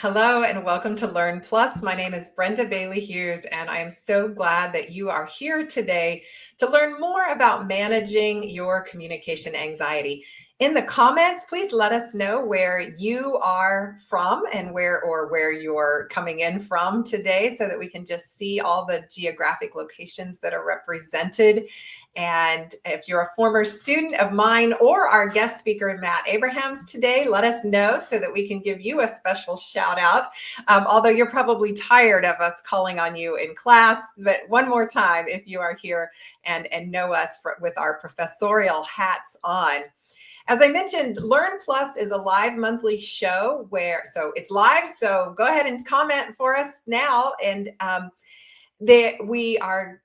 Hello and welcome to Learn Plus. My name is Brenda Bailey Hughes, and I am so glad that you are here today to learn more about managing your communication anxiety. In the comments, please let us know where you are from and where you're coming in from today so that we can just see all the geographic locations that are represented. And if you're a former student of mine or our guest speaker, Matt Abrahams, today, let us know so that we can give you a special shout out. Although you're probably tired of us calling on you in class, but one more time, if you are here and know us with our professorial hats on. As I mentioned, Learn Plus is a live monthly show so it's live. So go ahead and comment for us now. And we are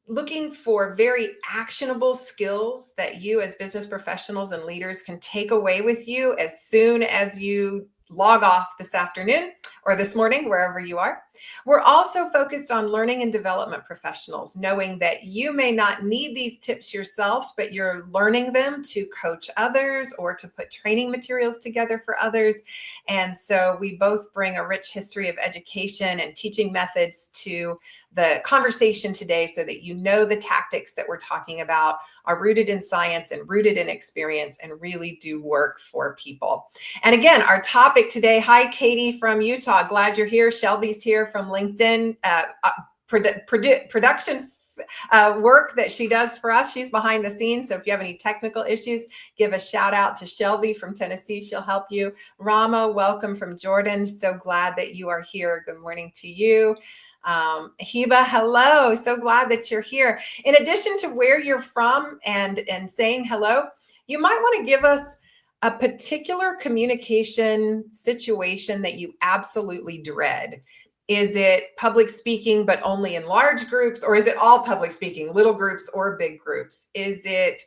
looking for very actionable skills that you as business professionals and leaders can take away with you as soon as you log off this afternoon or this morning, wherever you are. We're also focused on learning and development professionals, knowing that you may not need these tips yourself, but you're learning them to coach others or to put training materials together for others. And so we both bring a rich history of education and teaching methods to the conversation today so that you know the tactics that we're talking about are rooted in science and rooted in experience and really do work for people. And again, our topic today, hi, Katie from Utah. Glad you're here. Shelby's here from LinkedIn production work that she does for us. She's behind the scenes. So if you have any technical issues, give a shout out to Shelby from Tennessee. She'll help you. Rama, welcome from Jordan. So glad that you are here. Good morning to you. Heba, hello. So glad that you're here. In addition to where you're from and saying hello, you might want to give us a particular communication situation that you absolutely dread. Is it public speaking, but only in large groups? Or is it all public speaking, little groups or big groups? Is it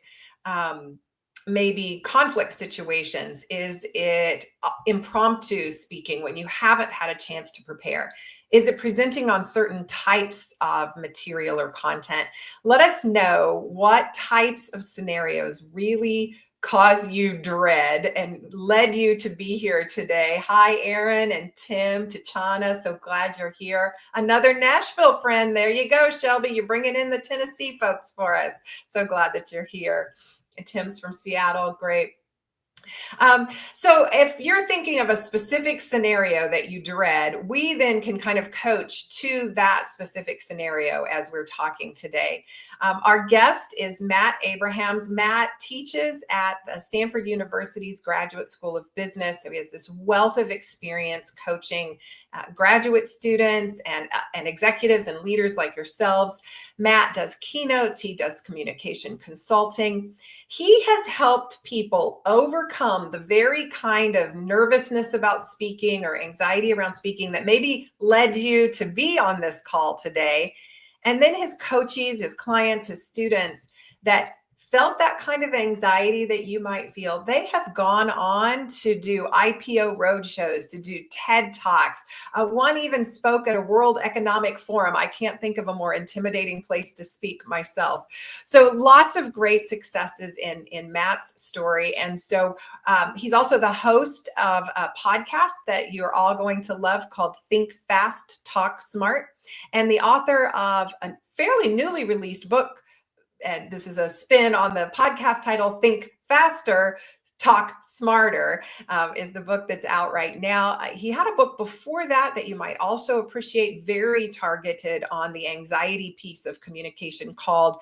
maybe conflict situations? Is it impromptu speaking when you haven't had a chance to prepare? Is it presenting on certain types of material or content? Let us know what types of scenarios really cause you dread and led you to be here today. Hi, Aaron and Tim, Tachana. So glad you're here. Another Nashville friend. There you go, Shelby. You're bringing in the Tennessee folks for us. So glad that you're here. And Tim's from Seattle. Great. So if you're thinking of a specific scenario that you dread, we then can kind of coach to that specific scenario as we're talking today. Our guest is Matt Abrahams. Matt teaches at the Stanford University's Graduate School of Business. So he has this wealth of experience coaching graduate students and executives and leaders like yourselves. Matt does keynotes. He does communication consulting. He has helped people overcome the very kind of nervousness about speaking or anxiety around speaking that maybe led you to be on this call today. And then his coachees, his clients, his students that felt that kind of anxiety that you might feel, they have gone on to do IPO roadshows, to do TED Talks. One even spoke at a World Economic Forum. I can't think of a more intimidating place to speak myself. So lots of great successes in Matt's story. And so he's also the host of a podcast that you're all going to love called Think Fast, Talk Smart, and the author of a fairly newly released book. And this is a spin on the podcast title, Think Faster, Talk Smarter, is the book that's out right now. He had a book before that you might also appreciate, very targeted on the anxiety piece of communication called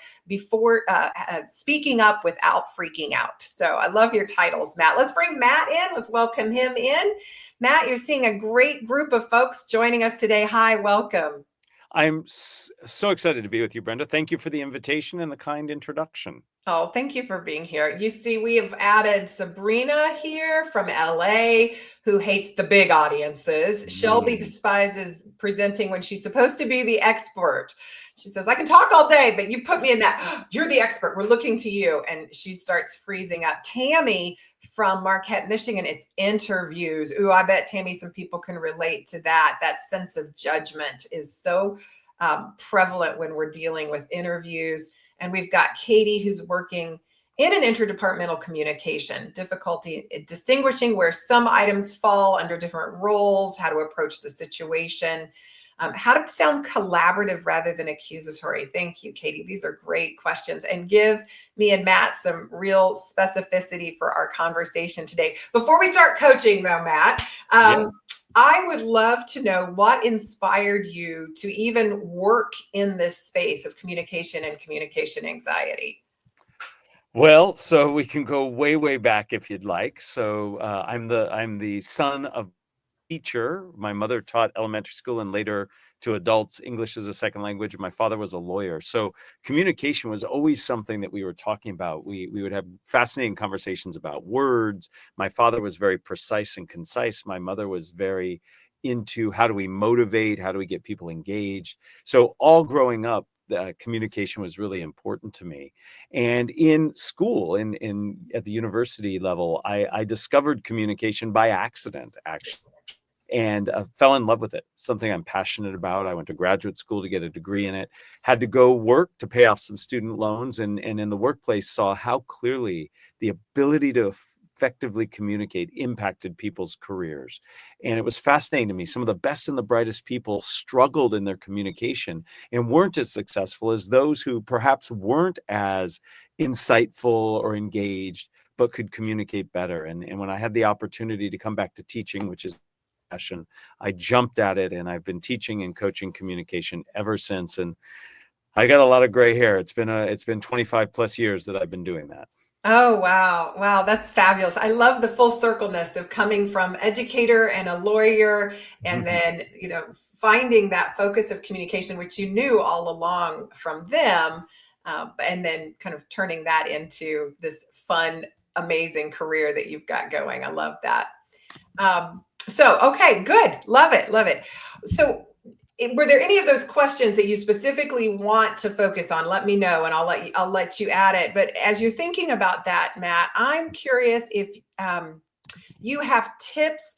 Speaking Up Without Freaking Out. So I love your titles, Matt. Let's bring Matt in. Let's welcome him in. Matt, you're seeing a great group of folks joining us today. Hi, welcome. I'm so excited to be with you, Brenda. Thank you for the invitation and the kind introduction. Oh, thank you for being here. You see, we have added Sabrina here from LA, who hates the big audiences. Shelby despises presenting when she's supposed to be the expert. She says, I can talk all day, but you put me in that. You're the expert. We're looking to you. And she starts freezing up. Tammy from Marquette, Michigan, it's interviews. Ooh, I bet, Tammy, some people can relate to that. That sense of judgment is so prevalent when we're dealing with interviews. And we've got Katie, who's working in an interdepartmental communication, difficulty in distinguishing where some items fall under different roles, how to approach the situation, how to sound collaborative rather than accusatory. Thank you, Katie. These are great questions, and give me and Matt some real specificity for our conversation today. Before we start coaching though, Matt, I would love to know what inspired you to even work in this space of communication and communication anxiety. Well, so we can go way, way back if you'd like. So I'm the son of teacher. My mother taught elementary school and later to adults English as a second language. My father was a lawyer. So communication was always something that we were talking about. We would have fascinating conversations about words. My father was very precise and concise. My mother was very into how do we motivate, how do we get people engaged. So all growing up, communication was really important to me. And in school, in at the university level, I discovered communication by accident, actually, and fell in love with it. Something I'm passionate about. I went to graduate school to get a degree in it, had to go work to pay off some student loans, and in the workplace saw how clearly the ability to effectively communicate impacted people's careers. And it was fascinating to me. Some of the best and the brightest people struggled in their communication and weren't as successful as those who perhaps weren't as insightful or engaged, but could communicate better. And when I had the opportunity to come back to teaching, which is passion, I jumped at it, and I've been teaching and coaching communication ever since. And I got a lot of gray hair. It's been 25 plus years that I've been doing that. Oh, wow. Wow. That's fabulous. I love the full circleness of coming from educator and a lawyer, and then, finding that focus of communication, which you knew all along from them, and then kind of turning that into this fun, amazing career that you've got going. I love that. Okay, good. Love it. Love it. So were there any of those questions that you specifically want to focus on? Let me know, and I'll let you add it. But as you're thinking about that, Matt, I'm curious if you have tips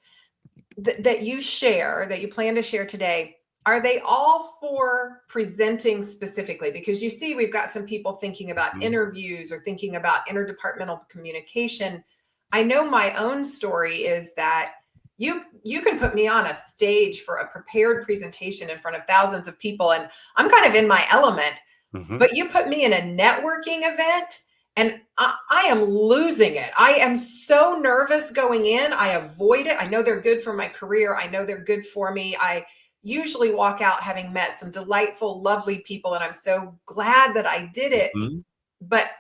that you plan to share today. Are they all for presenting specifically? Because you see, we've got some people thinking about interviews or thinking about interdepartmental communication. I know my own story is that you can put me on a stage for a prepared presentation in front of thousands of people, and I'm kind of in my element. But you put me in a networking event, and I am losing it. I am so nervous going in. I avoid it. I know they're good for my career. I know they're good for me. I usually walk out having met some delightful, lovely people, and I'm so glad that I did it. But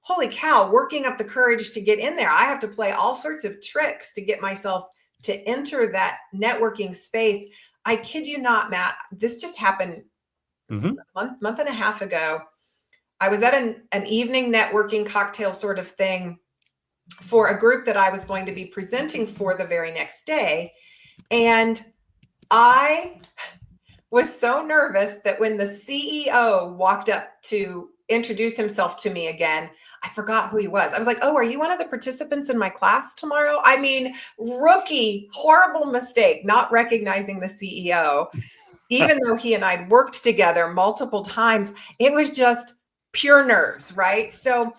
holy cow, working up the courage to get in there. I have to play all sorts of tricks to get myself to enter that networking space. I kid you not, Matt, this just happened a month and a half ago. I was at an evening networking cocktail sort of thing for a group that I was going to be presenting for the very next day. And I was so nervous that when the CEO walked up to introduce himself to me again, I forgot who he was. I was like, "Oh, are you one of the participants in my class tomorrow?" I mean, rookie, horrible mistake, not recognizing the CEO, even though he and I'd worked together multiple times. It was just pure nerves, right? So,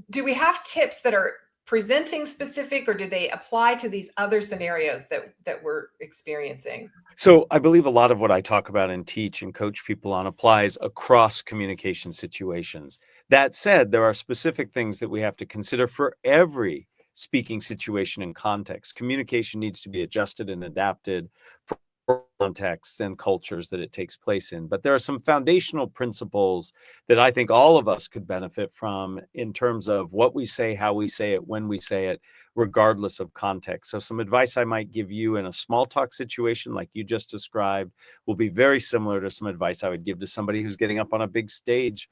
do we have tips that are presenting specific, or do they apply to these other scenarios that we're experiencing? So I believe a lot of what I talk about and teach and coach people on applies across communication situations. That said, there are specific things that we have to consider for every speaking situation and context. Communication needs to be adjusted and adapted for contexts and cultures that it takes place in. But there are some foundational principles that I think all of us could benefit from in terms of what we say, how we say it, when we say it, regardless of context. So some advice I might give you in a small talk situation like you just described will be very similar to some advice I would give to somebody who's getting up on a big stage,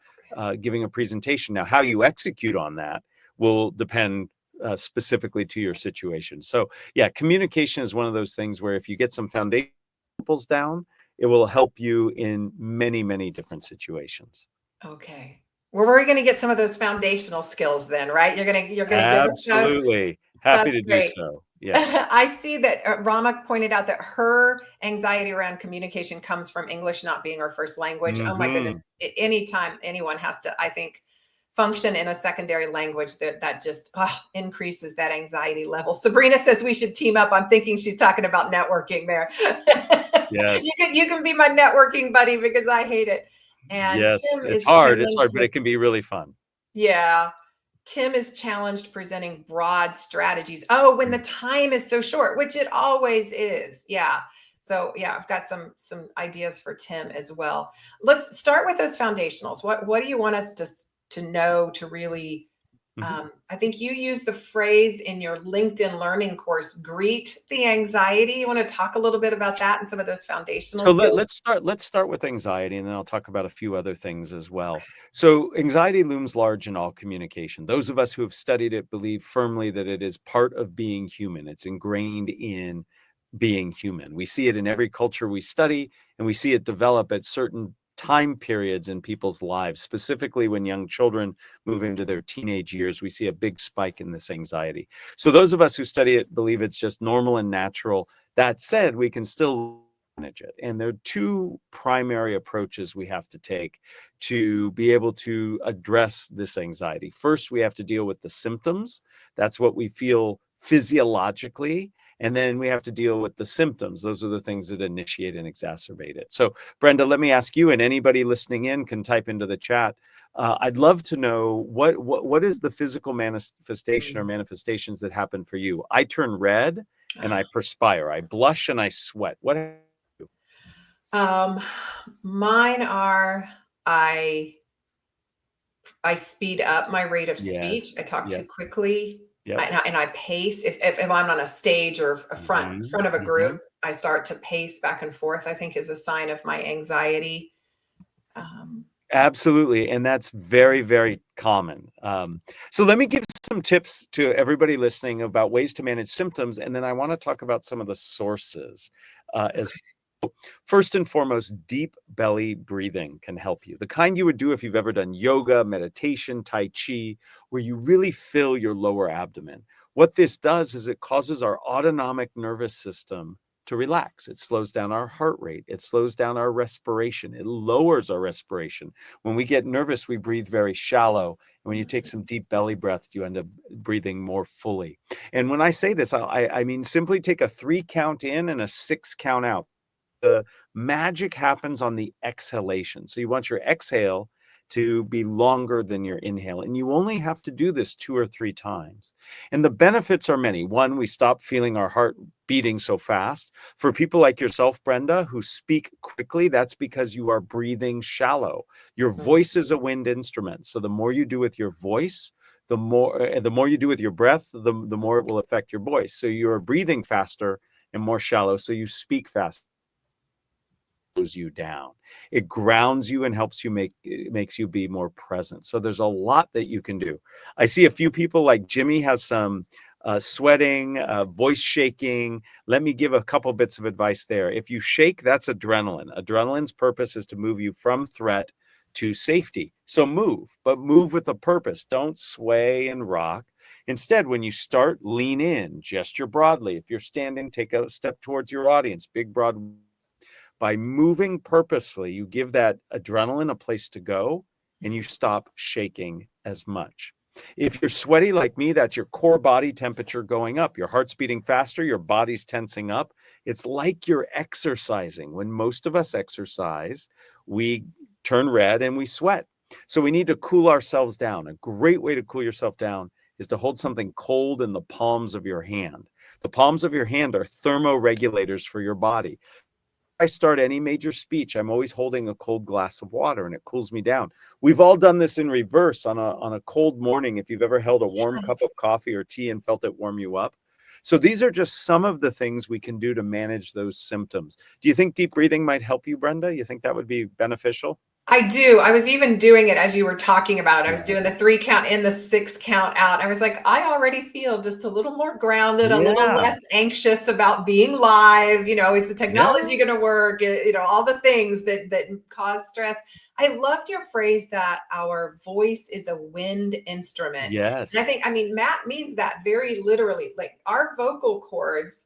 giving a presentation. Now, how you execute on that will depend specifically to your situation. So yeah, communication is one of those things where if you get some foundations down, it will help you in many, many different situations. Okay. Well, we're going to get some of those foundational skills then, right? You're going to give us those. Absolutely. Happy That's to do great. so. Yeah. I see that Rama pointed out that her anxiety around communication comes from English not being her first language. Oh my goodness. Anytime anyone has to, I think, function in a secondary language that just increases that anxiety level. Sabrina says we should team up. I'm thinking she's talking about networking there. Yes. You can be my networking buddy because I hate it. And Yes. Tim It's is hard. It's challenged hard, but with, it can be really fun. yeah. Tim is challenged presenting broad strategies. Oh, when the time is so short, which it always is. Yeah. So yeah, I've got some ideas for Tim as well. Let's start with those foundationals. What do you want us to know to really I think you use the phrase in your LinkedIn learning course, greet the anxiety. You want to talk a little bit about that and some of those foundational So skills? let's start with anxiety, and then I'll talk about a few other things as well. So anxiety looms large in all communication. Those of us who have studied it believe firmly that it is part of being human. It's ingrained in being human. We see it in every culture we study, and we see it develop at certain time periods in people's lives. Specifically, when young children move into their teenage years, we see a big spike in this anxiety. So those of us who study it believe it's just normal and natural. That said, we can still manage it. And there are two primary approaches we have to take to be able to address this anxiety. First, we have to deal with the symptoms. That's what we feel physiologically. And then we have to deal with the symptoms. Those are the things that initiate and exacerbate it. So, Brenda, let me ask you, and anybody listening in can type into the chat. I'd love to know what is the physical manifestation or manifestations that happen for you? I turn red and I perspire. I blush and I sweat. What? Mine are I speed up my rate of speech. Yes. I talk too Yep. quickly. Yep. And I pace. If I'm on a stage or a front of a group, I start to pace back and forth, I think is a sign of my anxiety. Absolutely. And that's very, very common. So let me give some tips to everybody listening about ways to manage symptoms. And then I want to talk about some of the sources as first and foremost, deep belly breathing can help you. The kind you would do if you've ever done yoga, meditation, Tai Chi, where you really fill your lower abdomen. What this does is it causes our autonomic nervous system to relax. It slows down our heart rate. It slows down our respiration. It lowers our respiration. When we get nervous, we breathe very shallow. And when you take some deep belly breaths, you end up breathing more fully. And when I say this, I mean simply take a 3 count in and a 6 count out. The magic happens on the exhalation. So you want your exhale to be longer than your inhale. And you only have to do this 2 or 3 times. And the benefits are many. One, we stop feeling our heart beating so fast. For people like yourself, Brenda, who speak quickly, that's because you are breathing shallow. Your voice is a wind instrument. So the more you do with your voice, the more you do with your breath, the more it will affect your voice. So you are breathing faster and more shallow. So you speak fast. You down. It grounds you and helps you makes you be more present. So there's a lot that you can do. I see a few people like Jimmy has some sweating, voice shaking. Let me give a couple bits of advice there. If you shake, that's adrenaline. Adrenaline's purpose is to move you from threat to safety. So move, but move with a purpose. Don't sway and rock. Instead, when you start, lean in, gesture broadly. If you're standing, take a step towards your audience, big, broad. By moving purposely, you give that adrenaline a place to go and you stop shaking as much. If you're sweaty like me, that's your core body temperature going up. Your heart's beating faster, your body's tensing up. It's like you're exercising. When most of us exercise, we turn red and we sweat. So we need to cool ourselves down. A great way to cool yourself down is to hold something cold in the palms of your hand. The palms of your hand are thermoregulators for your body. I start any major speech, I'm always holding a cold glass of water and it cools me down. We've all done this in reverse on a cold morning. If you've ever held a warm cup of coffee or tea and felt it warm you up. So these are just some of the things we can do to manage those symptoms. Do you think deep breathing might help you, Brenda? You think that would be beneficial? I do. I was even doing it as you were talking about it. I was Yeah. doing the 3 count in, the 6 count out. I was like, I already feel just a little more grounded, a little Yeah. less anxious about being live. Is the technology Yeah. going to work? All the things that cause stress. I loved your phrase that our voice is a wind instrument. And I Yes. think, Matt means that very literally. Like our vocal cords,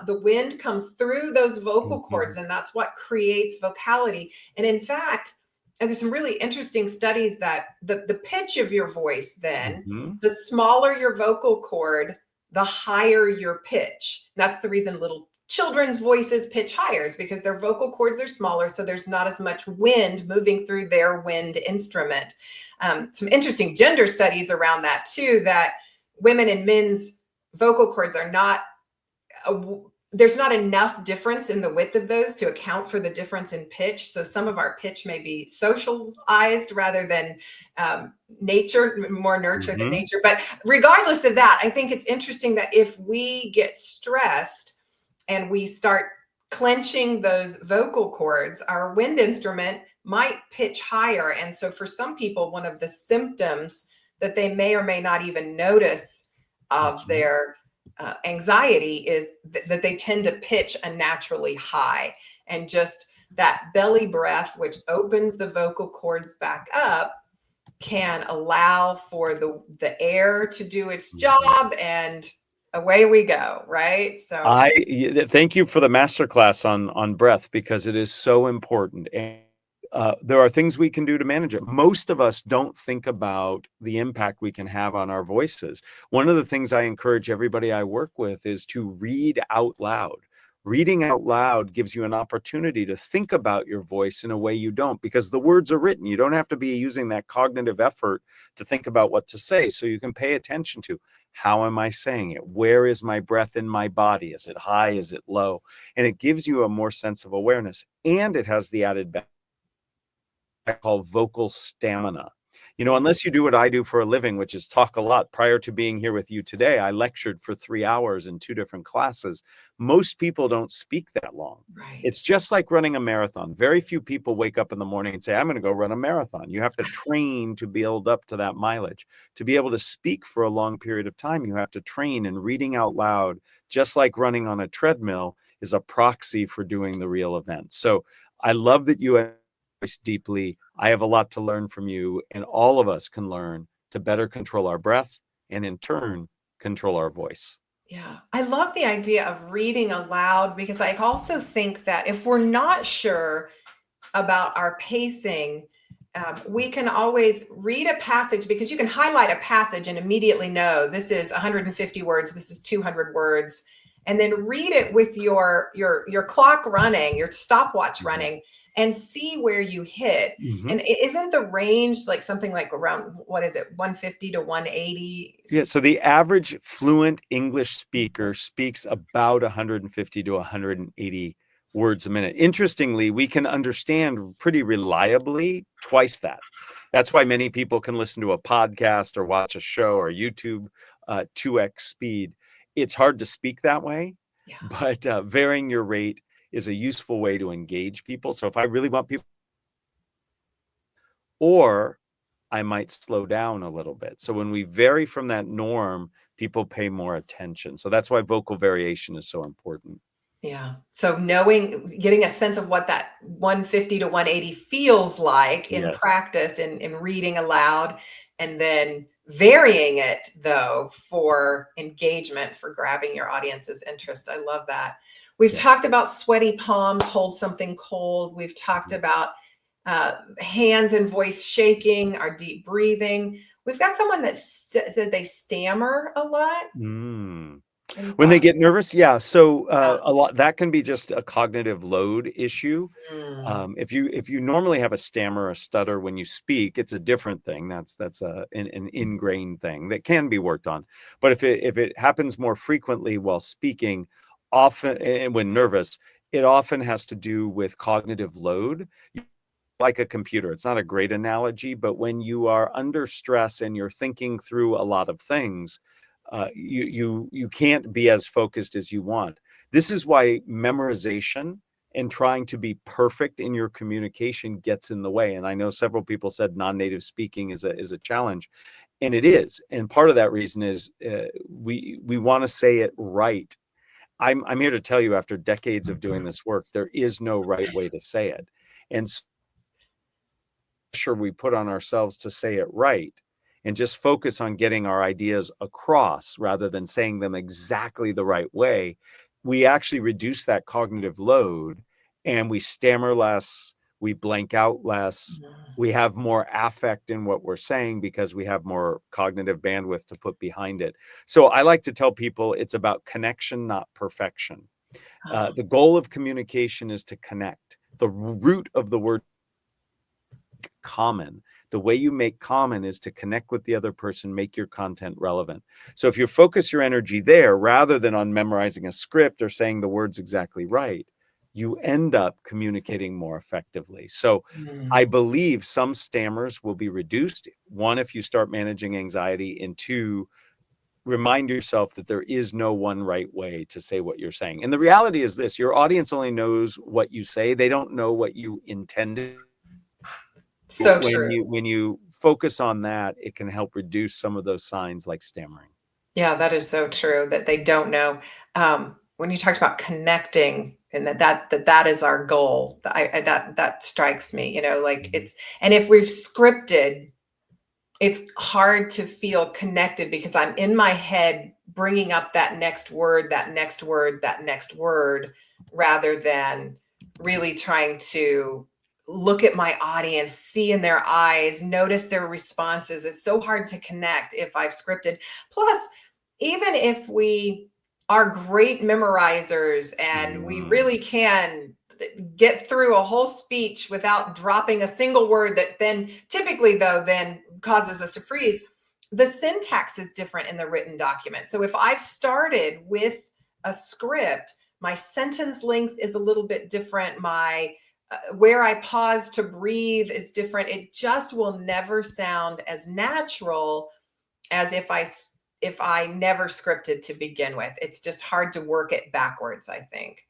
the wind comes through those vocal cords, and that's what creates vocality. And in fact, And there's some really interesting studies that the pitch of your voice, then, Mhm. the smaller your vocal cord, the higher your pitch. And that's the reason little children's voices pitch higher, is because their vocal cords are smaller, so there's not as much wind moving through their wind instrument. Some interesting gender studies around that too, that women and men's vocal cords are not there's not enough difference in the width of those to account for the difference in pitch. So some of our pitch may be socialized rather than nature, more nurture than Mhm. nature. But regardless of that, I think it's interesting that if we get stressed and we start clenching those vocal cords, our wind instrument might pitch higher. And so for some people, one of the symptoms that they may or may not even notice of Mhm. their anxiety is that they tend to pitch unnaturally high, and just that belly breath, which opens the vocal cords back up, can allow for the air to do its Mhm. job, and away we go, right? So Thank you for the masterclass on breath, because it is so important, and there are things we can do to manage it. Most of us don't think about the impact we can have on our voices. One of the things I encourage everybody I work with is to read out loud. Reading out loud gives you an opportunity to think about your voice in a way you don't, because the words are written. You don't have to be using that cognitive effort to think about what to say. So you can pay attention to, how am I saying it? Where is my breath in my body? Is it high? Is it low? And it gives you a more sense of awareness. And it has the added benefit I call vocal stamina. You know, unless you do what I do for a living, which is talk a lot. Prior to being here with you today, I lectured for 3 hours in 2 different classes. Most people don't speak that long. right. It's just like running a marathon. Very few people wake up in the morning and say, I'm going to go run a marathon. You have to train to build up to that mileage. To be able to speak for a long period of time, you have to train, and reading out loud, just like running on a treadmill, is a proxy for doing the real event. So I love that you deeply. I have a lot to learn from you, and all of us can learn to better control our breath and, in turn, control our voice. Yeah, I love the idea of reading aloud, because I also think that if we're not sure about our pacing, we can always read a passage, because you can highlight a passage and immediately know this is 150 words, this is 200 words, and then read it with your clock running, your stopwatch Mhm. running, and see where you hit. Mhm. And isn't the range like something like around, what is it, 150 to 180? Yeah, so the average fluent English speaker speaks about 150 to 180 words a minute. Interestingly, we can understand pretty reliably twice that. That's why many people can listen to a podcast or watch a show or YouTube 2x speed. It's hard to speak that way, Yeah. but varying your rate is a useful way to engage people. So if I really want people, or I might slow down a little bit. So when we vary from that norm, people pay more attention. So that's why vocal variation is so important. Yeah. So knowing, getting a sense of what that 150 to 180 feels like in Yes. practice, in reading aloud, and then varying it though for engagement, for grabbing your audience's interest. I love that. We've Yes. talked about sweaty palms, hold something cold. We've talked about hands and voice shaking, our deep breathing. We've got someone that says that they stammer a lot. Mm. Any When they thoughts? get nervous, yeah. So Yeah. a lot that can be just a cognitive load issue. Mm, If you normally have a stammer, a stutter when you speak, it's a different thing. That's an ingrained thing that can be worked on. But if it happens more frequently while speaking, often and when nervous, it often has to do with cognitive load. Like a computer. It's not a great analogy, but when you are under stress and you're thinking through a lot of things, you can't be as focused as you want. This is why memorization and trying to be perfect in your communication gets in the way. And I know several people said non-native speaking is a challenge, and it is. And part of that reason is we want to say it right. I'm here to tell you, after decades of doing this work, there is no right way to say it, and pressure we put on ourselves to say it right, and just focus on getting our ideas across rather than saying them exactly the right way, we actually reduce that cognitive load, and we stammer less, we blank out less, Mm. we have more affect in what we're saying because we have more cognitive bandwidth to put behind it. So I like to tell people it's about connection, not perfection. Oh, The goal of communication is to connect. The root of the word common. The way you make common is to connect with the other person, make your content relevant. So if you focus your energy there rather than on memorizing a script or saying the words exactly right, you end up communicating more effectively. So mm. I believe some stammers will be reduced. One, if you start managing anxiety, and two, remind yourself that there is no one right way to say what you're saying. And the reality is this: your audience only knows what you say, they don't know what you intended. So When true. you focus on that, it can help reduce some of those signs like stammering. Yeah, that is so true that they don't know. When you talked about connecting and that is our goal, that strikes me. Like Mhm. it's and if we've scripted, it's hard to feel connected because I'm in my head bringing up that next word, that next word, that next word, rather than really trying to look at my audience, see in their eyes, notice their responses. It's so hard to connect if I've scripted. Plus, even if we are great memorizers and we Mm. really can get through a whole speech without dropping a single word that then typically though then causes us to freeze, the syntax is different in the written document. So if I've started with a script, my sentence length is a little bit different, my where I pause to breathe is different. It just will never sound as natural as if I never scripted to begin with. It's just hard to work it backwards, I think.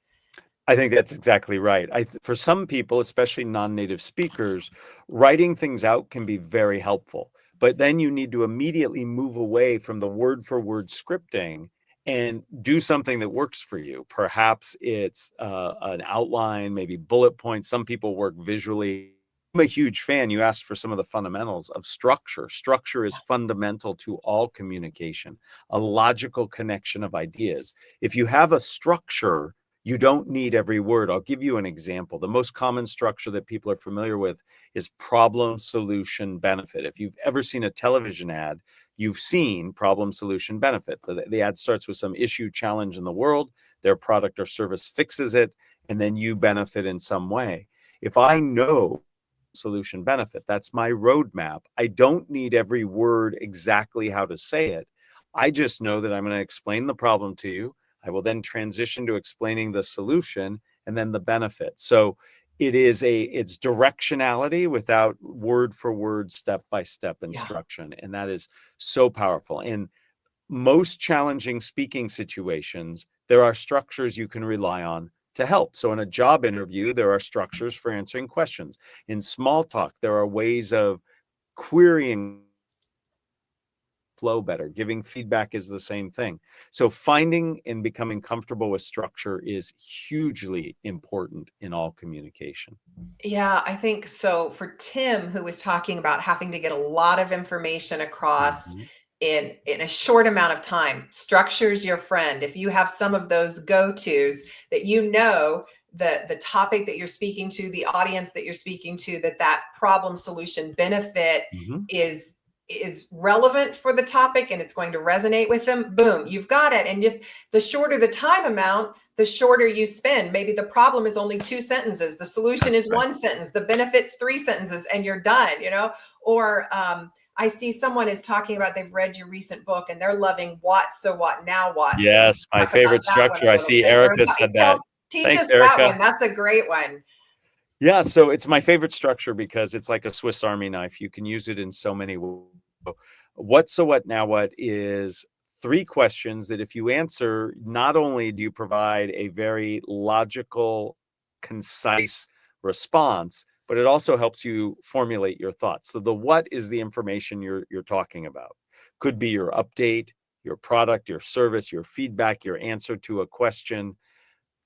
I think that's exactly right. For some people, especially non-native speakers, writing things out can be very helpful. But then you need to immediately move away from the word for word scripting and do something that works for you. Perhaps it's an outline, maybe bullet points. Some people work visually. I'm a huge fan. You asked for some of the fundamentals of structure. Structure is fundamental to all communication, a logical connection of ideas. If you have a structure, you don't need every word. I'll give you an example. The most common structure that people are familiar with is problem, solution, benefit. If you've ever seen a television ad, you've seen problem, solution, benefit. The ad starts with some issue, challenge in the world, their product or service fixes it, and then you benefit in some way. If I know solution, benefit, that's my roadmap. I don't need every word exactly how to say it. I just know that I'm going to explain the problem to you. I will then transition to explaining the solution and then the benefit. So it's directionality without word for word, step by step Yeah. instruction. And that is so powerful. In most challenging speaking situations, there are structures you can rely on to help. So in a job interview, there are structures for answering questions. In small talk, there are ways of querying flow better. Giving feedback is the same thing. So finding and becoming comfortable with structure is hugely important in all communication. Yeah, I think so. For Tim, who was talking about having to get a lot of information across Mhm. in a short amount of time, structure's your friend. If you have some of those go-tos that the topic that you're speaking to, the audience that you're speaking to, that problem solution benefit Mhm. is is relevant for the topic and it's going to resonate with them, boom, you've got it. And just the shorter the time amount, the shorter you spend. Maybe the problem is only 2 sentences, the solution That's is right. 1 sentence, the benefits 3 sentences, and you're done. Or I see someone is talking about they've read your recent book and they're loving what, so what, now what. So Yes, my talk about favorite that one structure. a I little see bit. Or Erica said that. teach Thanks, us that Erica. one. That's a great one. Yeah, so it's my favorite structure because it's like a Swiss Army knife. You can use it in so many ways. What, so what, now what is 3 questions that if you answer, not only do you provide a very logical, concise response, but it also helps you formulate your thoughts. So the what is the information you're talking about. Could be your update, your product, your service, your feedback, your answer to a question.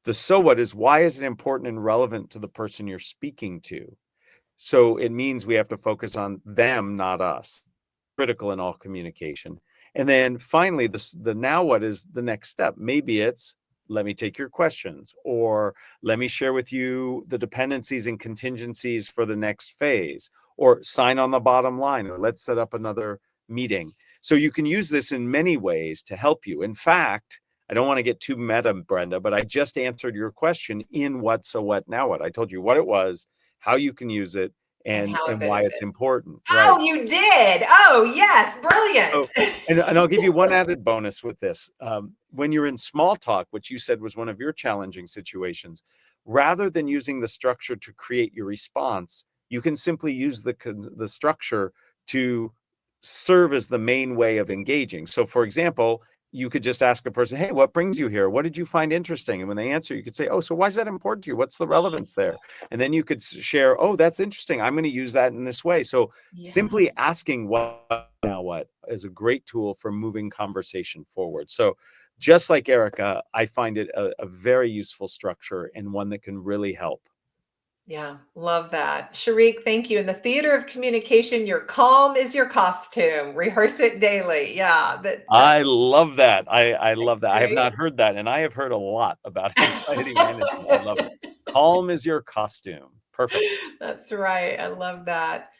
The so what is why is it important and relevant to the person you're speaking to? So it means we have to focus on them, not us. Critical in all communication. And then finally, the now what is the next step? Maybe it's let me take your questions, or let me share with you the dependencies and contingencies for the next phase, or sign on the bottom line, or let's set up another meeting. So you can use this in many ways to help you. In fact, I don't want to get too meta, Brenda, but I just answered your question in What's So What Now What. I told you what it was, how you can use it, And and how it why it's benefits. important. Oh, Right. you did. Oh, yes. So, Brilliant. and I'll give you one added bonus with this. When you're in small talk, which you said was one of your challenging situations, rather than using the structure to create your response, you can simply use the structure to serve as the main way of engaging. So, for example, you could just ask a person, "Hey, what brings you here? What did you find interesting?" And when they answer, you could say, "Oh, so why is that important to you? What's the relevance there?" And then you could share, "Oh, that's interesting. I'm going to use that in this way." So, Yeah. simply asking what now what is a great tool for moving conversation forward. So, just like Erica, I find it a very useful structure and one that can really help. Yeah, love that. Sharik, thank you. In the theater of communication, your calm is your costume. Rehearse it daily. Yeah, that's I love that. I love that. I have great. not heard that, and I have heard a lot about anxiety management. I love it. Calm is your costume. Perfect. That's right. I love that.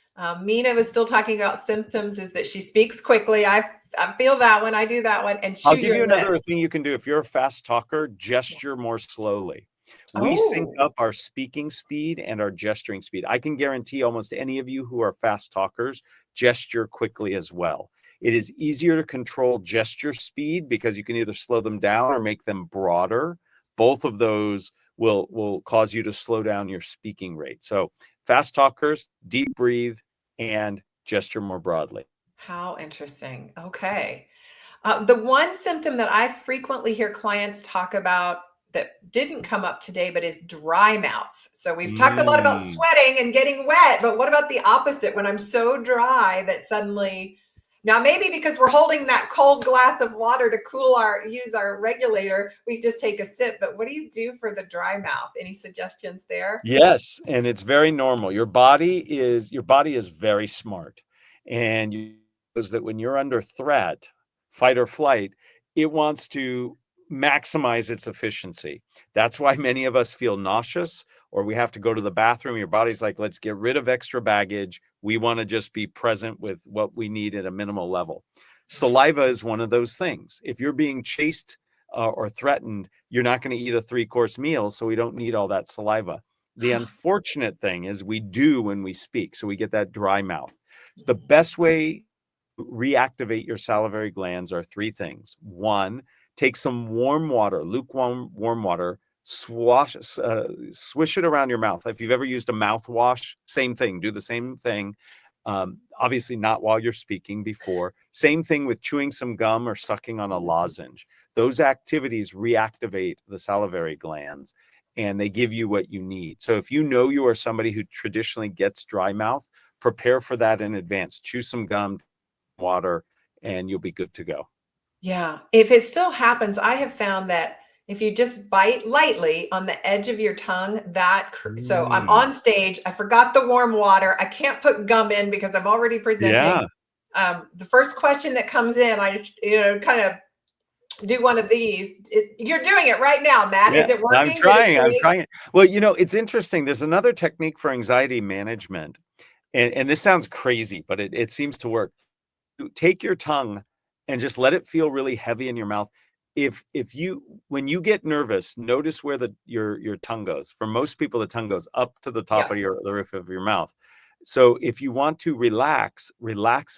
Mina was still talking about symptoms, is that she speaks quickly. I feel that one. I do that one. And I'll chew give your you another lips. thing you can do. If you're a fast talker, gesture more slowly. We sync Oh, up our speaking speed and our gesturing speed. I can guarantee almost any of you who are fast talkers gesture quickly as well. It is easier to control gesture speed because you can either slow them down or make them broader. Both of those will cause you to slow down your speaking rate. So fast talkers, deep breathe and gesture more broadly. how interesting. Okay. The one symptom that I frequently hear clients talk about that didn't come up today, but is dry mouth. So we've talked a lot about Mm. sweating and getting wet, but what about the opposite when I'm so dry that suddenly, now maybe because we're holding that cold glass of water to use our regulator, we just take a sip. But what do you do for the dry mouth? Any suggestions there? Yes, and it's very normal. Your body is very smart, and you knows that when you're under threat, fight or flight, it wants to maximize its efficiency. That's why many of us feel nauseous or we have to go to the bathroom. Your body's like, let's get rid of extra baggage. We want to just be present with what we need at a minimal level. Saliva is one of those things. If you're being chased or threatened, you're not going to eat a 3-course meal, so we don't need all that saliva. The unfortunate thing is we do when we speak, so we get that dry mouth. The best way to reactivate your salivary glands are 3 things. One, take some warm water, lukewarm warm water, swish it around your mouth. If you've ever used a mouthwash, same thing. Do the same thing. Obviously, not while you're speaking, before. Same thing with chewing some gum or sucking on a lozenge. Those activities reactivate the salivary glands and they give you what you need. So if you know you are somebody who traditionally gets dry mouth, prepare for that in advance. Chew some gum, water, and you'll be good to go. Yeah. If it still happens, I have found that if you just bite lightly on the edge of your tongue, so I'm Mm. on stage, I forgot the warm water. I can't put gum in because I'm already presenting. Yeah. The first question that comes in, I kind of do one of these. You're doing it right now, Matt. Yeah. Is it I'm working? Did it trying. I'm create? trying. Well, it's interesting. There's another technique for anxiety management. And this sounds crazy, but it seems to work. Take your tongue and just let it feel really heavy in your mouth. If you when you get nervous, notice where your tongue goes. For most people, the tongue goes up to the top Yeah. of the roof of your mouth. So if you want to relax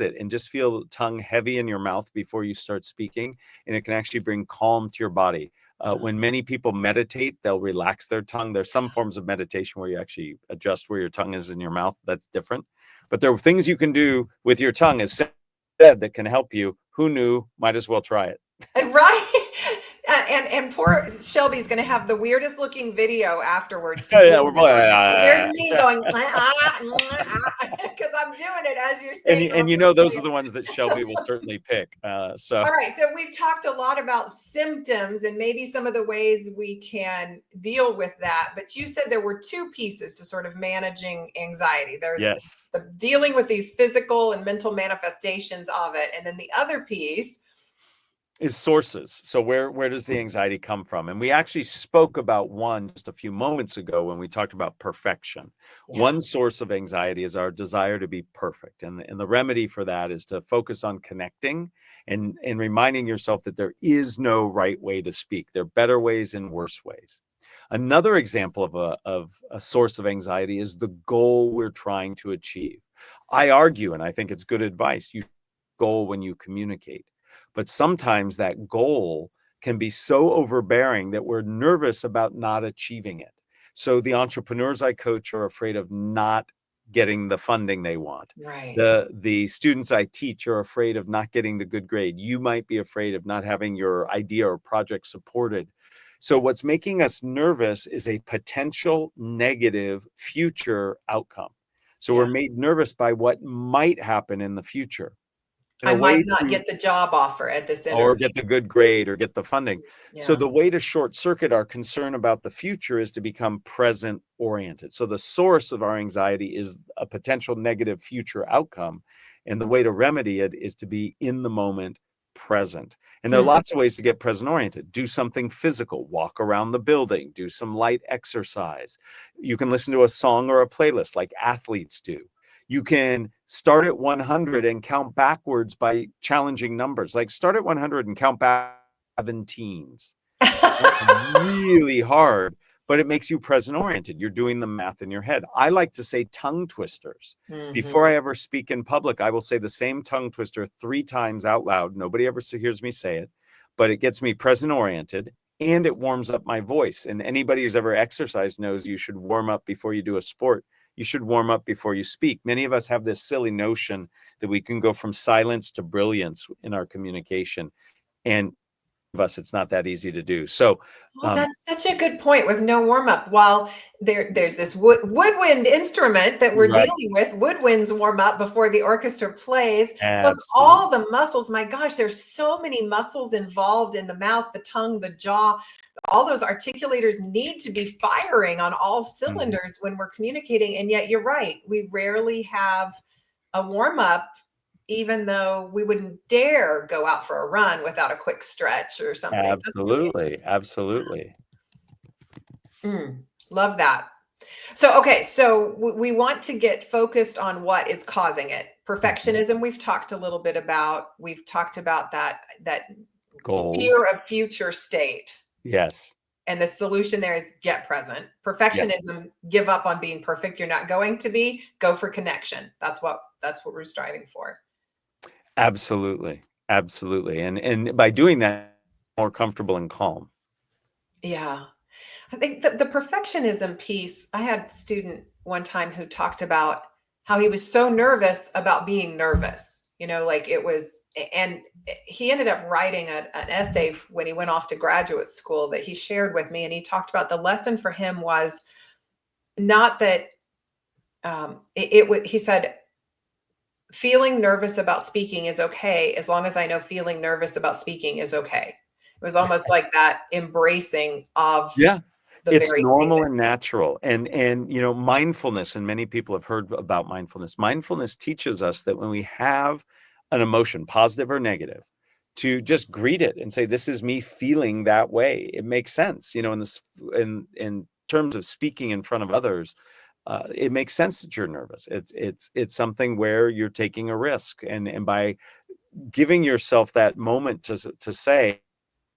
it and just feel the tongue heavy in your mouth before you start speaking, and it can actually bring calm to your body. When many people meditate, they'll relax their tongue. There's some forms of meditation where you actually adjust where your tongue is in your mouth. That's different. But there are things you can do with your tongue, as said, that can help you. Who knew? Might as well try it. And right. And poor Shelby's going to have the weirdest looking video afterwards to Yeah, deal we're with on this. So there's both. me going because I'm doing it as you're And saying, but I'm those listening. are the ones that Shelby will certainly pick. So All right, so we've talked a lot about symptoms and maybe some of the ways we can deal with that. But you said there were 2 pieces to sort of managing anxiety. There's yes, the dealing with these physical and mental manifestations of it, and then the other piece is sources. So where does the anxiety come from? And we actually spoke about one just a few moments ago when we talked about perfection. Yeah. One source of anxiety is our desire to be perfect. And the remedy for that is to focus on connecting and reminding yourself that there is no right way to speak. There are better ways and worse ways. Another example of a source of anxiety is the goal we're trying to achieve. I argue, and I think it's good advice, you goal when you communicate. But sometimes that goal can be so overbearing that we're nervous about not achieving it. So the entrepreneurs I coach are afraid of not getting the funding they want. Right. The students I teach are afraid of not getting the good grade. You might be afraid of not having your idea or project supported. So what's making us nervous is a potential negative future outcome. So we're Yeah. made nervous by what might happen in the future. In I a might way not to get the job offer at this or interview. get the good grade or get the funding. So Yeah. the way to short circuit our concern about the future is to become present oriented. So the source of our anxiety is a potential negative future outcome. And the way to remedy it is to be in the moment, present. And there are Hmm. lots of ways to get present oriented. Do something physical, walk around the building, do some light exercise. You can listen to a song or a playlist like athletes do. You can start at 100 and count backwards by challenging numbers. Like start at 100 and count back 17s. That's really hard, but it makes you present oriented. You're doing the math in your head. I like to say tongue twisters. Before Hmm. I ever speak in public, I will say the same tongue twister 3 times out loud. Nobody ever hears me say it, but it gets me present oriented and it warms up my voice. And anybody who's ever exercised knows you should warm up before you do a sport. You should warm up before you speak. Many of us have this silly notion that we can go from silence to brilliance in our communication. And of us, it's not that easy to do. So, Well, that's such a good point with no warm up. While there's this woodwind instrument that we're right, dealing with, woodwinds warm up before the orchestra plays. Plus, absolutely, all the muscles. My gosh, there's so many muscles involved in the mouth, the tongue, the jaw. All those articulators need to be firing on all Mhm. cylinders when we're communicating. And yet, you're right. We rarely have a warm up, even though we wouldn't dare go out for a run without a quick stretch or something. That's really Absolutely, absolutely. love that. So, okay, so we want to get focused on what is causing it. Mhm. Perfectionism, we've talked a little bit about. We've talked about that Goals, fear of future state. yes, And the solution there is get present. yes, Perfectionism, give up on being perfect. You're not going to be. Go for connection. That's what we're striving for. absolutely, absolutely. And by doing that, more comfortable and calm. Yeah. I think the perfectionism piece, I had a student one time who talked about how he was so nervous about being nervous. Like it was, and he ended up writing an essay when he went off to graduate school that he shared with me. And he talked about the lesson for him was not that he said, feeling nervous about speaking is okay as long as I know feeling nervous about speaking is okay. It was almost like that embracing of Yeah. the It's very thing normal that, and natural. And mindfulness, and many people have heard about mindfulness. Mindfulness teaches us that when we have an emotion, positive or negative, to just greet it and say, this is me feeling that way. It makes sense. In terms of speaking in front of others, it makes sense that you're nervous. It's something where you're taking a risk. And by giving yourself that moment to say,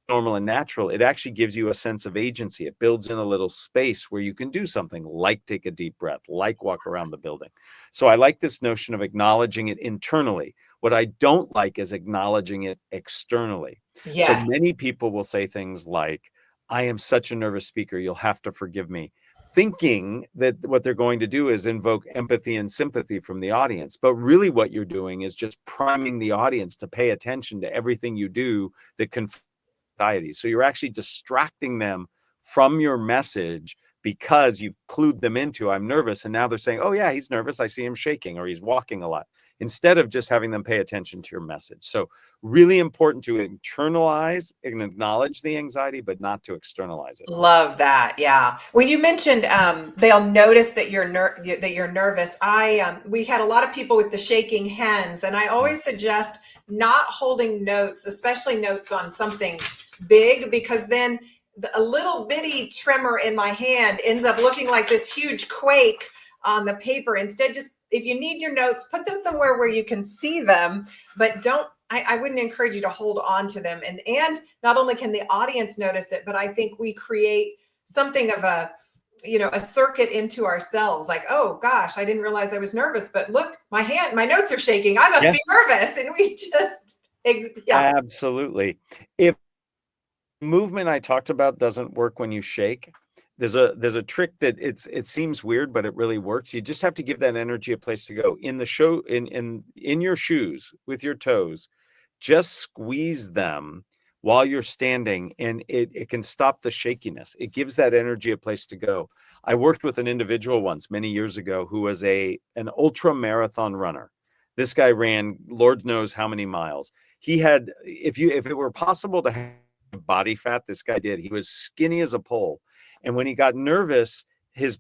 normal and natural, it actually gives you a sense of agency. It builds in a little space where you can do something like take a deep breath, like walk around the building. So I like this notion of acknowledging it internally. What I don't like is acknowledging it externally. So yes. many people will say things like, I am such a nervous speaker, you'll have to forgive me, thinking that what they're going to do is invoke empathy and sympathy from the audience. But really, what you're doing is just priming the audience to pay attention to everything you do that confirms anxiety. So you're actually distracting them from your message because you've clued them into I'm nervous. And now they're saying, oh, yeah, he's nervous. I see him shaking or he's walking a lot. instead of just having them pay attention to your message. So really important to internalize and acknowledge the anxiety, but not to externalize it. Love that. Yeah. When you mentioned they'll notice that that you're nervous. We had a lot of people with the shaking hands, and I always suggest not holding notes, especially notes on something big, because then a little bitty tremor in my hand ends up looking like this huge quake on the paper. Instead, just if you need your notes, put them somewhere where you can see them, but don't. I wouldn't encourage you to hold on to them. And not only can the audience notice it, but I think we create something of a circuit into ourselves, like, oh gosh, I didn't realize I was nervous, but look, my notes are shaking, I must be nervous. And we just Absolutely. If movement I talked about doesn't work when you shake, there's a trick that it seems weird, but it really works. You just have to give that energy a place to go. In your shoes with your toes, just squeeze them while you're standing, and it can stop the shakiness. It gives that energy a place to go. I worked with an individual once many years ago who was an ultra marathon runner. This guy ran Lord knows how many miles. He had, if it were possible to have body fat, this guy did. He was skinny as a pole. And when he got nervous, his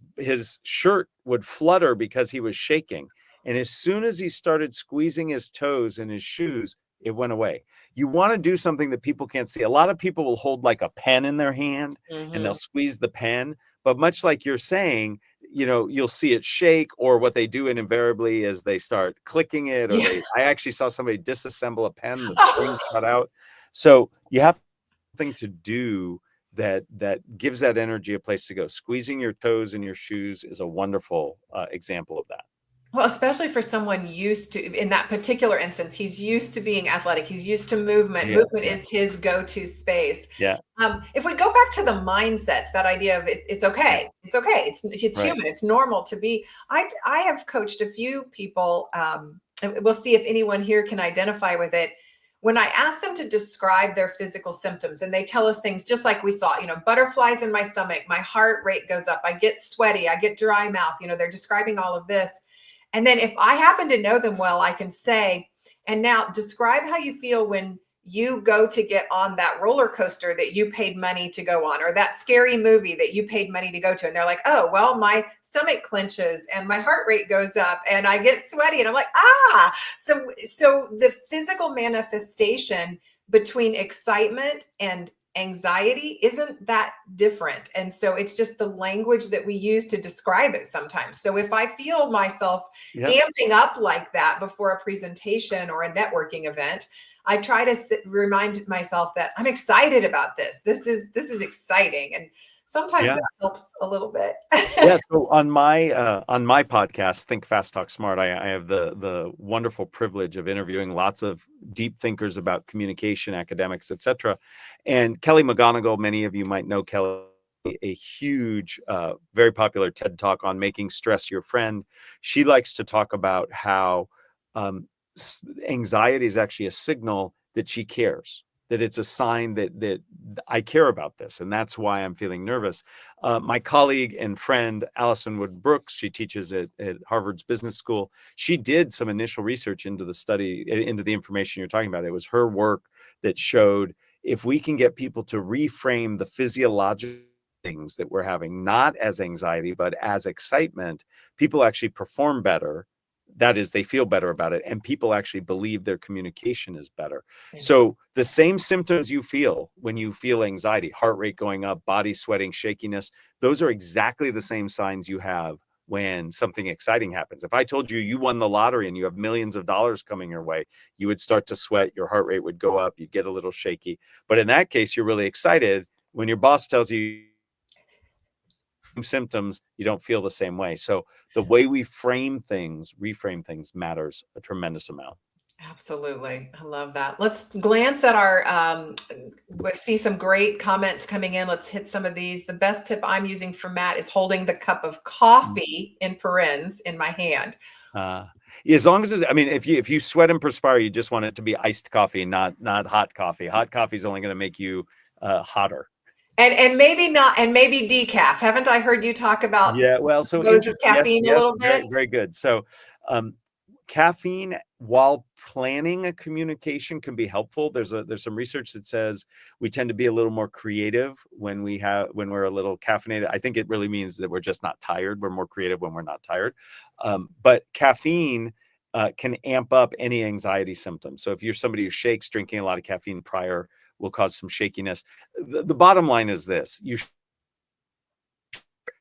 shirt would flutter because he was shaking. And as soon as he started squeezing his toes in his shoes, it went away. You want to do something that people can't see. A lot of people will hold like a pen in their hand and they'll squeeze the pen. But much like you're saying, you'll see it shake, or what they do invariably is they start clicking it, or I actually saw somebody disassemble a pen, the string shot out. So you have something to do that gives that energy a place to go. Squeezing your toes in your shoes is a wonderful example of that. Well, especially for someone used to, in that particular instance, he's used to being athletic. He's used to movement. Movement is his go-to space. Yeah. If we go back to the mindsets, that idea of it's okay. It's okay. It's human. It's normal to be. I have coached a few people. And we'll see if anyone here can identify with it. When I ask them to describe their physical symptoms, and they tell us things just like we saw, butterflies in my stomach, my heart rate goes up, I get sweaty, I get dry mouth, they're describing all of this. And then if I happen to know them well, I can say, and now describe how you feel when you go to get on that roller coaster that you paid money to go on, or that scary movie that you paid money to go to. And they're like, oh, well, my stomach clenches and my heart rate goes up and I get sweaty. And I'm like, so the physical manifestation between excitement and anxiety isn't that different. And so it's just the language that we use to describe it sometimes. So if I feel myself amping up like that before a presentation or a networking event, I try to remind myself that I'm excited about this. This is exciting. And sometimes that helps a little bit. So on my podcast, Think Fast, Talk Smart, I have the wonderful privilege of interviewing lots of deep thinkers about communication, academics, etc. And Kelly McGonigal, many of you might know Kelly, a huge, very popular TED Talk on making stress your friend. She likes to talk about how anxiety is actually a signal that she cares, that it's a sign that I care about this, and that's why I'm feeling nervous. My colleague and friend, Allison Wood Brooks, she teaches at Harvard's Business School. She did some initial research into the information you're talking about. It was her work that showed if we can get people to reframe the physiological things that we're having, not as anxiety, but as excitement, people actually perform better. That is, they feel better about it, and people actually believe their communication is better. So the same symptoms you feel when you feel anxiety, heart rate going up, body sweating, shakiness, those are exactly the same signs you have when something exciting happens. If I told you you won the lottery and you have millions of dollars coming your way, you would start to sweat, your heart rate would go up, you'd get a little shaky. But in that case, you're really excited. When your boss tells you symptoms, you don't feel the same way. So the way we reframe things matters a tremendous amount. Absolutely. I love that. Let's glance at our, we see some great comments coming in. Let's hit some of these. The best tip I'm using for Matt is holding the cup of coffee in parens in my hand. As long as if you sweat and perspire, you just want it to be iced coffee, not hot coffee. Hot coffee is only going to make you hotter. And maybe not, and maybe decaf. Haven't I heard you talk about so those of caffeine a little bit? very good. So caffeine, while planning a communication, can be helpful. There's some research that says we tend to be a little more creative when we're a little caffeinated. I think it really means that we're just not tired. We're more creative when we're not tired. But caffeine can amp up any anxiety symptoms. So if you're somebody who shakes, drinking a lot of caffeine prior will cause some shakiness. The bottom line is this: you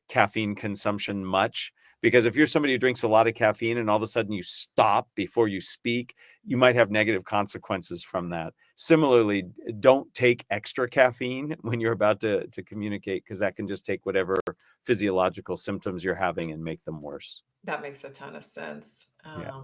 caffeine consumption much, because if you're somebody who drinks a lot of caffeine and all of a sudden you stop before you speak, you might have negative consequences from that. Similarly, don't take extra caffeine when you're about to communicate, because that can just take whatever physiological symptoms you're having and make them worse. That makes a ton of sense. Yeah.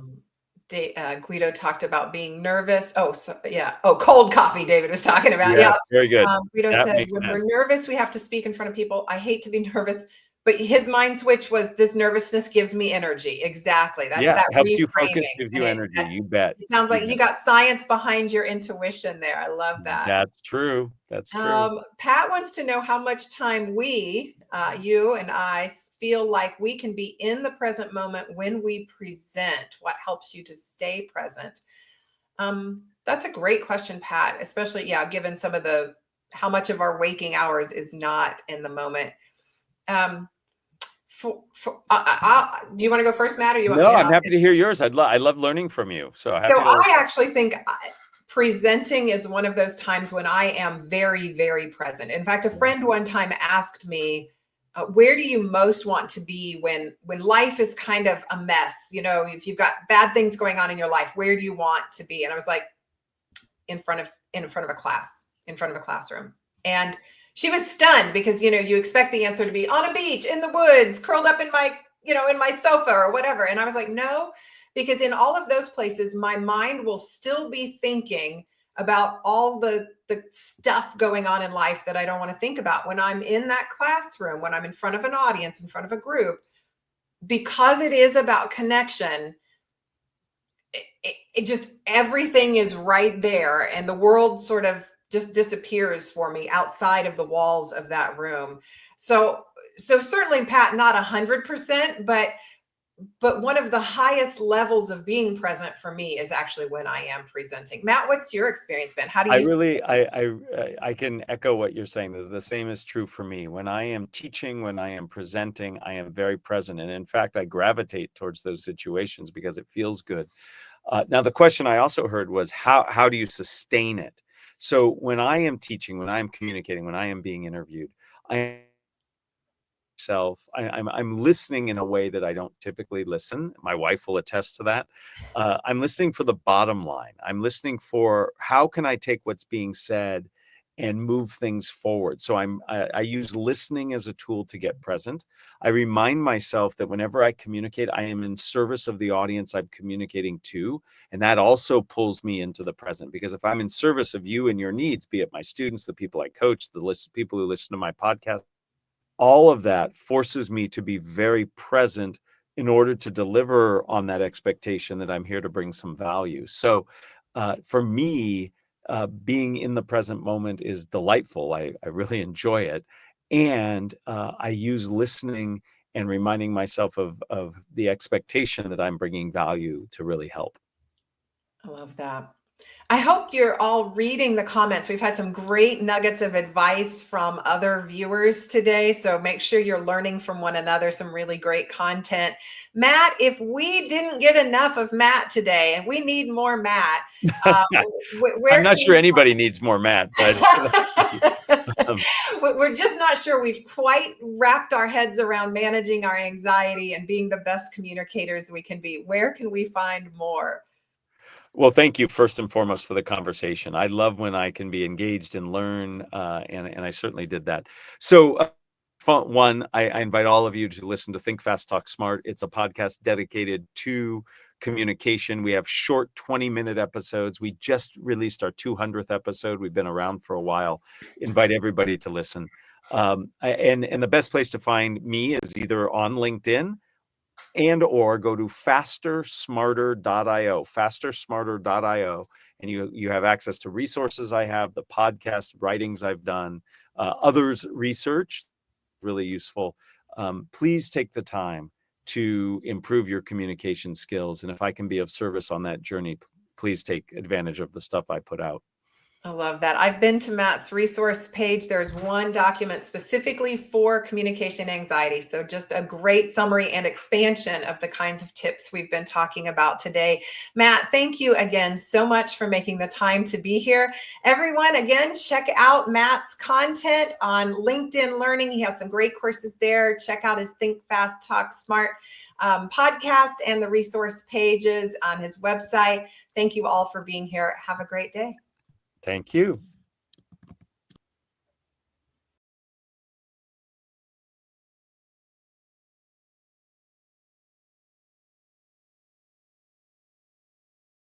Guido talked about being nervous. Oh, so, yeah. Oh, cold coffee, David was talking about. Yeah, Yeah. very good. Guido That said, makes when we're sense. nervous, we have to speak in front of people. I hate to be nervous, but his mind switch was, this nervousness gives me energy. Exactly. That's Yeah, that helps you focus, reframing. gives And you energy. You bet. it sounds You like you bet. got science behind your intuition there. I love that. That's true. That's true. Pat wants to know how much time we, you and I, feel like we can be in the present moment when we present. What helps you to stay present? That's a great question, Pat, especially, yeah, given some of how much of our waking hours is not in the moment. Do you want to go first, Matt, or you want me No, to? I'm happy to hear yours. I love learning from you. So So happy to I listen. actually think presenting is one of those times when I am very, very present. In fact, a friend one time asked me, where do you most want to be when life is kind of a mess? You know, if you've got bad things going on in your life, where do you want to be? And I was like, in front of a class, in front of a classroom. And she was stunned, because, you know, you expect the answer to be on a beach, in the woods, curled up in my, in my sofa or whatever. And I was like, no, because in all of those places, my mind will still be thinking about all the stuff going on in life that I don't want to think about. When I'm in that classroom, when I'm in front of an audience, in front of a group, because it is about connection, it just, everything is right there, and the world sort of just disappears for me outside of the walls of that room. So certainly, Pat, not 100%, but one of the highest levels of being present for me is actually when I am presenting. Matt, what's your experience been? How do I you? really, I can echo what you're saying. The same is true for me. When I am teaching, when I am presenting, I am very present. And in fact, I gravitate towards those situations because it feels good. Now, the question I also heard was, how do you sustain it? So when I am teaching, when I am communicating, when I am being interviewed, I'm listening in a way that I don't typically listen. My wife will attest to that. I'm listening for the bottom line. I'm listening for, how can I take what's being said and move things forward? So I use listening as a tool to get present. I remind myself that whenever I communicate, I am in service of the audience I'm communicating to. And that also pulls me into the present, because if I'm in service of you and your needs, be it my students, the people I coach, people who listen to my podcast, all of that forces me to be very present in order to deliver on that expectation that I'm here to bring some value. So for me, being in the present moment is delightful. I really enjoy it. And I use listening and reminding myself of the expectation that I'm bringing value to really help. I love that. I hope you're all reading the comments. We've had some great nuggets of advice from other viewers today. So make sure you're learning from one another, some really great content. Matt, if we didn't get enough of Matt today and we need more Matt, where I'm not can sure we anybody needs more Matt, but we're just not sure we've quite wrapped our heads around managing our anxiety and being the best communicators we can be. Where can we find more? Well, thank you first and foremost for the conversation. I love when I can be engaged and learn, and I certainly did that. So, one, I invite all of you to listen to Think Fast, Talk Smart. It's a podcast dedicated to communication. We have short 20-minute episodes. We just released our 200th episode. We've been around for a while. Invite everybody to listen. And the best place to find me is either on LinkedIn, or go to fastersmarter.io, and you have access to resources I have, the podcast writings I've done, others research, really useful. Please take the time to improve your communication skills. And if I can be of service on that journey, please take advantage of the stuff I put out. I love that. I've been to Matt's resource page. There's one document specifically for communication anxiety. So just a great summary and expansion of the kinds of tips we've been talking about today. Matt, thank you again so much for making the time to be here. Everyone, again, check out Matt's content on LinkedIn Learning. He has some great courses there. Check out his Think Fast, Talk Smart podcast and the resource pages on his website. Thank you all for being here. Have a great day. Thank you.